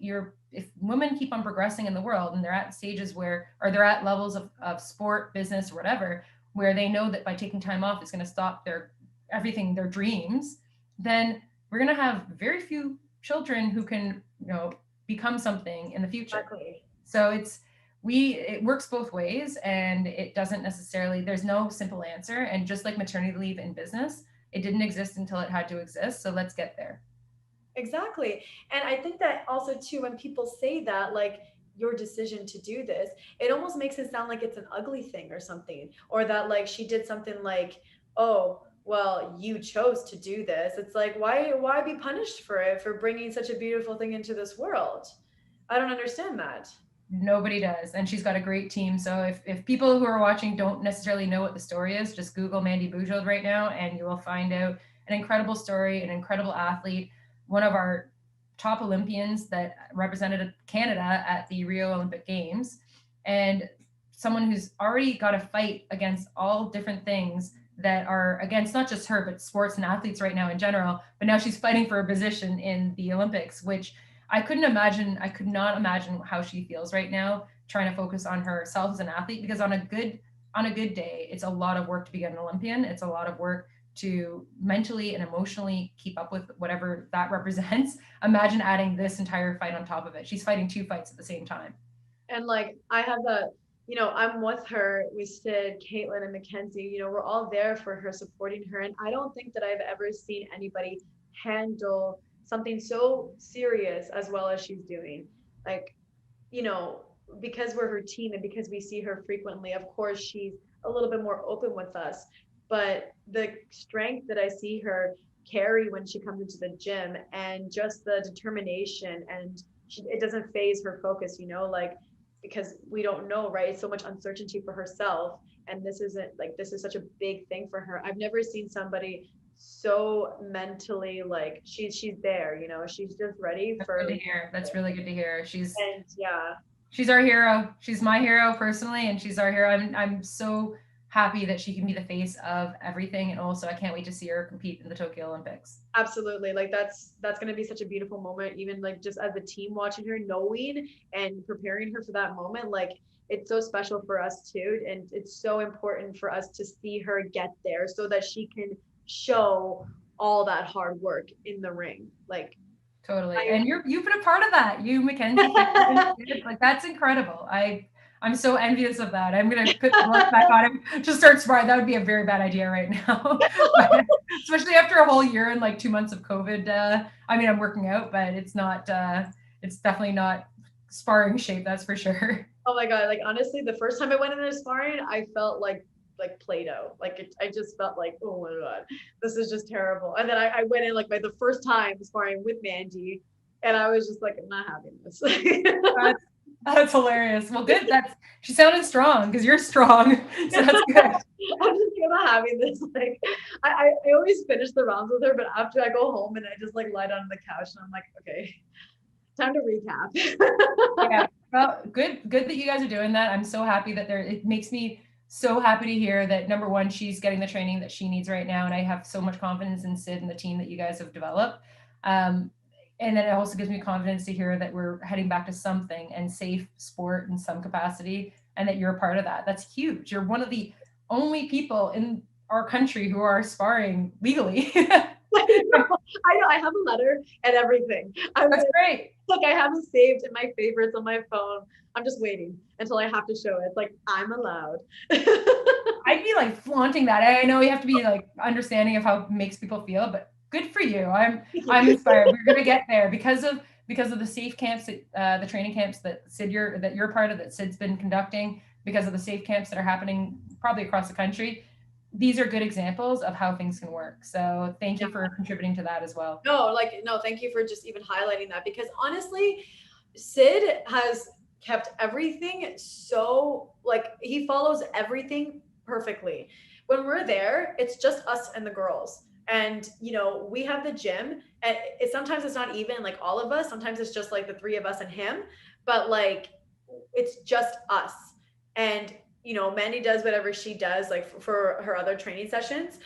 if women keep on progressing in the world, and they're at stages where, or they're at levels of sport, business, or whatever, where they know that by taking time off it's going to stop their dreams, then we're going to have very few children who can, become something in the future. Exactly. So it works both ways, and it doesn't necessarily, there's no simple answer. And just like maternity leave in business, it didn't exist until it had to exist. So let's get there. Exactly. And I think that also too, when people say that, like your decision to do this, it almost makes it sound like it's an ugly thing or something, or that like she did something like, oh, well, you chose to do this. It's like, why be punished for it, for bringing such a beautiful thing into this world? I don't understand that. Nobody does. And she's got a great team. So if people who are watching don't necessarily know what the story is, just Google Mandy Bujold right now, and you will find out an incredible story, an incredible athlete, one of our top Olympians that represented Canada at the Rio Olympic Games, and someone who's already got to fight against all different things that are against not just her, but sports and athletes right now in general. But now she's fighting for a position in the Olympics, which I could not imagine how she feels right now, trying to focus on herself as an athlete, because on a good day, it's a lot of work to be an Olympian. It's a lot of work to mentally and emotionally keep up with whatever that represents. Imagine adding this entire fight on top of it. She's fighting two fights at the same time. And like I have a, I'm with her, with Sid, Caitlin, and Mackenzie. We're all there for her, supporting her. And I don't think that I've ever seen anybody handle something so serious as well as she's doing. Like, you know, because we're her team and because we see her frequently, of course she's a little bit more open with us. But the strength that I see her carry when she comes into the gym, and just the determination, and it doesn't phase her focus, like, because we don't know, right? So much uncertainty for herself. And this isn't like, this is such a big thing for her. I've never seen somebody so mentally, like she's there, she's just ready That's for. good to hear. That's really good to hear. And yeah, She's our hero. She's my hero personally, and she's our hero. I'm so happy that she can be the face of everything, and also I can't wait to see her compete in the Tokyo Olympics. absolutely. Like that's going to be such a beautiful moment, even like just as a team watching her, knowing and preparing her for that moment. Like it's so special for us too. And it's so important for us to see her get there so that she can show all that hard work in the ring. Like, Totally. And you've been a part of that. You, Mackenzie, like that's incredible. I'm so envious of that. I'm gonna put gloves back on him to start sparring. That would be a very bad idea right now. But especially after a whole year and like 2 months of COVID. I mean, I'm working out, but it's not it's definitely not sparring shape, that's for sure. oh my God, like honestly, the first time I went into sparring, I felt like Play-Doh. I just felt like, oh my God, this is just terrible. And then I went in like by the first time sparring with Mandy, and I was just like, I'm not having this. That's, that's hilarious. Well, good. She sounded strong because you're strong. So that's good. I'm just not having this. Like, I always finish the rounds with her, but after I go home and I just like lie down on the couch and I'm like, okay, time to recap. Yeah. Well, good that you guys are doing that. I'm so happy that it makes me so happy to hear that number one, she's getting the training that she needs right now. And I have so much confidence in Sid and the team that you guys have developed. And then it also gives me confidence to hear that we're heading back to something and safe sport in some capacity, and that you're a part of that. That's huge. You're one of the only people in our country who are sparring legally. I know. I have a letter and everything. That's great. Like I have it saved in my favorites on my phone. I'm just waiting until I have to show it. It's like I'm allowed. I'd be like flaunting that. I know you have to be like understanding of how it makes people feel, but good for you. I'm inspired. We're gonna get there because of the safe camps, the training camps that you're part of, that Sid's been conducting, because of the safe camps that are happening probably across the country. These are good examples of how things can work. So thank you for contributing to that as well. No, thank you for just even highlighting that, because honestly, Sid has kept everything so like he follows everything perfectly. When we're there, it's just us and the girls. And we have the gym, and sometimes it's not even like all of us. Sometimes it's just like the three of us and him, but like it's just us. And Mandy does whatever she does like for her other training sessions,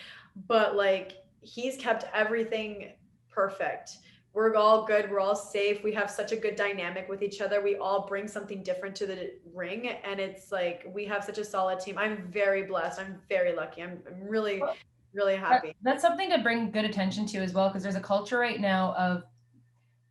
but like he's kept everything perfect. We're all good, we're all safe, we have such a good dynamic with each other, we all bring something different to the ring, and it's like we have such a solid team. I'm very blessed, I'm very lucky, I'm really really happy. That's something to bring good attention to as well, because there's a culture right now of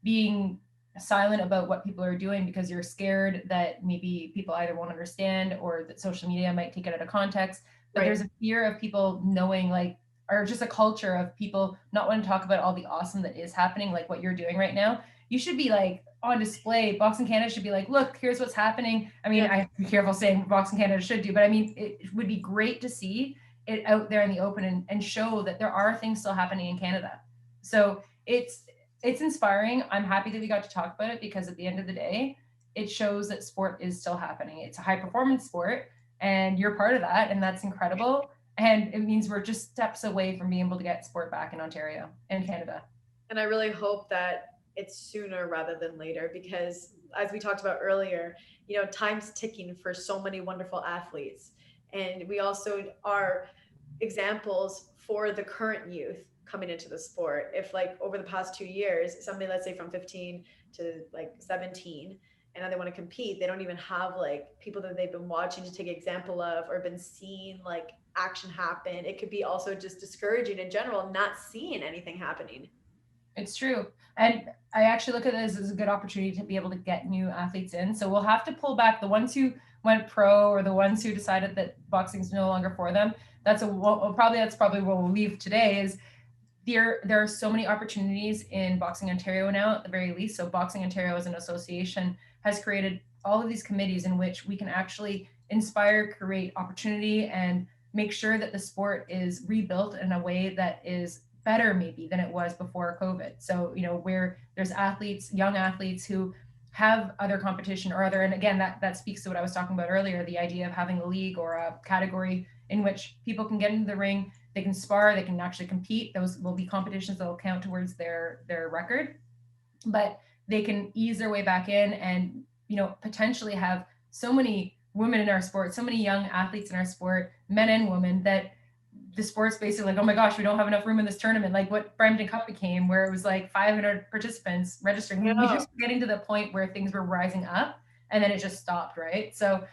being silent about what people are doing because you're scared that maybe people either won't understand or that social media might take it out of context. But Right. There's a fear of people knowing, like, or just a culture of people not wanting to talk about all the awesome that is happening, like what you're doing right now. You should be like on display. Boxing Canada should be like, look, here's what's happening. I mean, I have to be careful saying Boxing Canada should do, but I mean, it would be great to see it out there in the open and show that there are things still happening in Canada. So it's inspiring. I'm happy that we got to talk about it, because at the end of the day, it shows that sport is still happening. It's a high performance sport and you're part of that, and that's incredible. And it means we're just steps away from being able to get sport back in Ontario and Canada. And I really hope that it's sooner rather than later, because as we talked about earlier, time's ticking for so many wonderful athletes. And we also are examples for the current youth coming into the sport. If like over the past 2 years, somebody, let's say from 15 to like 17, and now they want to compete, they don't even have like people that they've been watching to take example of or been seeing like action happen. It could be also just discouraging in general, not seeing anything happening. It's true. And I actually look at this as a good opportunity to be able to get new athletes in. So we'll have to pull back the ones who went pro or the ones who decided that boxing is no longer for them. That's probably what we'll leave today is there are so many opportunities in Boxing Ontario now, at the very least. So Boxing Ontario as an association has created all of these committees in which we can actually inspire, create opportunity, and make sure that the sport is rebuilt in a way that is better maybe than it was before COVID. So, where there's athletes, young athletes who have other competition or other, and again, that speaks to what I was talking about earlier, the idea of having a league or a category in which people can get into the ring, they can spar, they can actually compete. Those will be competitions that will count towards their record, but they can ease their way back in and, potentially have so many women in our sport, so many young athletes in our sport, men and women, that the sport's basically like, oh my gosh, we don't have enough room in this tournament. Like what Brampton Cup became, where it was like 500 participants registering. We just getting to the point where things were rising up and then it just stopped, right? So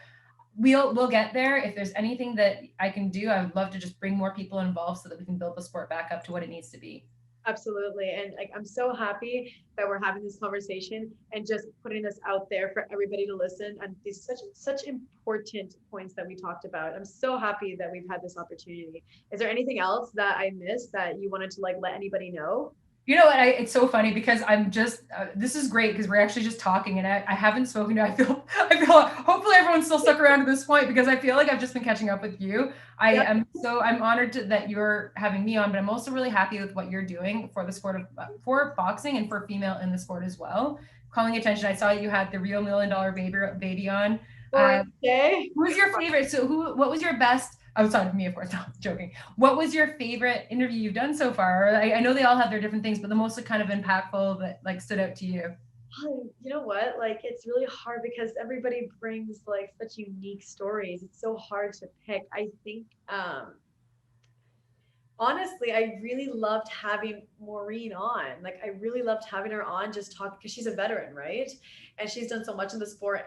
we'll get there. If there's anything that I can do, I would love to just bring more people involved so that we can build the sport back up to what it needs to be. Absolutely. And like, I'm so happy that we're having this conversation and just putting this out there for everybody to listen and these such important points that we talked about. I'm so happy that we've had this opportunity. Is there anything else that I missed that you wanted to like let anybody know? You know what? It's so funny because I'm just, this is great because we're actually just talking and I haven't spoken to, I feel, hopefully everyone's still stuck around to this point because I feel like I've just been catching up with you. Yep. I'm honored that you're having me on, but I'm also really happy with what you're doing for the sport of, for boxing and for female in the sport as well. Calling attention. I saw you had the real $1 Million baby on. Okay. Who's your favorite? So what was your best, outside of me, of course, no, I'm joking. What was your favorite interview you've done so far? I know they all have their different things, but the most kind of impactful that like stood out to you. You know what? Like, it's really hard because everybody brings like such unique stories. It's so hard to pick. I think, honestly, I really loved having Maureen on. Like, I really loved having her on just talk because she's a veteran, right? And she's done so much in the sport,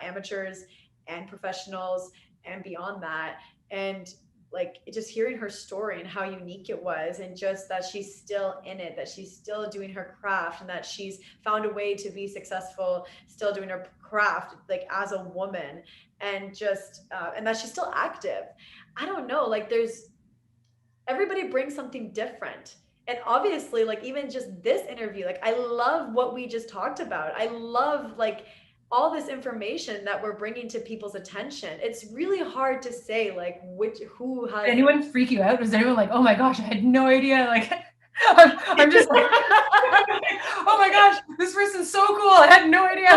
amateurs and professionals and beyond that. And like just hearing her story and how unique it was, and just that she's still in it, that she's still doing her craft, and that she's found a way to be successful, still doing her craft, like as a woman, and just, and that she's still active. I don't know, like there's everybody brings something different. And obviously, like even just this interview, like I love what we just talked about. I love like all this information that we're bringing to people's attention. It's really hard to say like who Did has. anyone freak you out? Was anyone like, oh my gosh, I had no idea? Like, I'm just like, oh my gosh, this person's so cool. I had no idea.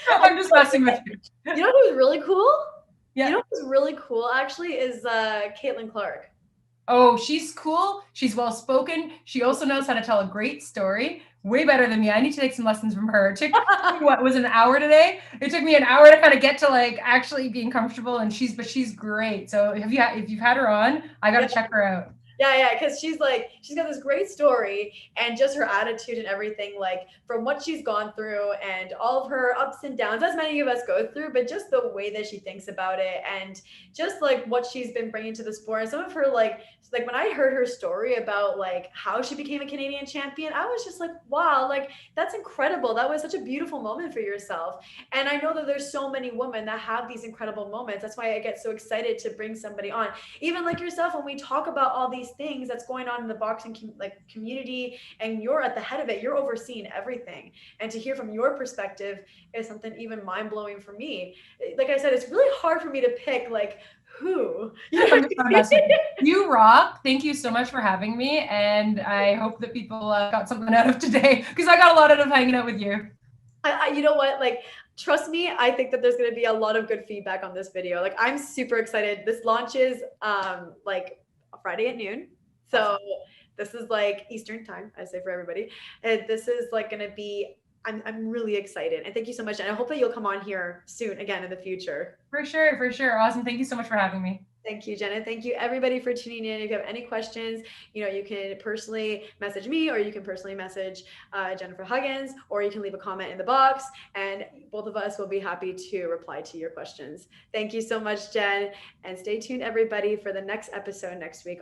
I'm just messing with you. You know what was really cool? Yeah. You know what was really cool actually is Caitlin Clark. Oh, she's cool. She's well spoken. She also knows how to tell a great story. Way better than me. I need to take some lessons from her. It took what was an hour today? It took me an hour to kind of get to like actually being comfortable, and she's great. So if you've had her on, I got to check her out. Yeah, because she's like, she's got this great story, and just her attitude and everything, like from what she's gone through and all of her ups and downs, as many of us go through, but just the way that she thinks about it, and just like what she's been bringing to the sport, and some of her like when I heard her story about like how she became a Canadian champion, I was just like, wow, like that's incredible. That was such a beautiful moment for yourself. And I know that there's so many women that have these incredible moments. That's why I get so excited to bring somebody on, even like yourself, when we talk about all these things that's going on in the boxing community, and you're at the head of it, you're overseeing everything, and to hear from your perspective is something even mind-blowing for me. Like I said, it's really hard for me to pick like who. You rock. Thank you so much for having me, and I hope that people got something out of today, because I got a lot out of hanging out with you. You know what, like trust me, I think that there's going to be a lot of good feedback on this video. Like I'm super excited. This launches like Friday at noon, so this is like Eastern time, I say, for everybody, and this is like going to be, I'm really excited, and thank you so much, and I hope that you'll come on here soon again in the future. For sure. Awesome. Thank you so much for having me. Thank you, Jenna. Thank you, everybody, for tuning in. If you have any questions, you can personally message me, or you can personally message Jennifer Huggins, or you can leave a comment in the box, and both of us will be happy to reply to your questions. Thank you so much, Jen, and stay tuned, everybody, for the next episode next week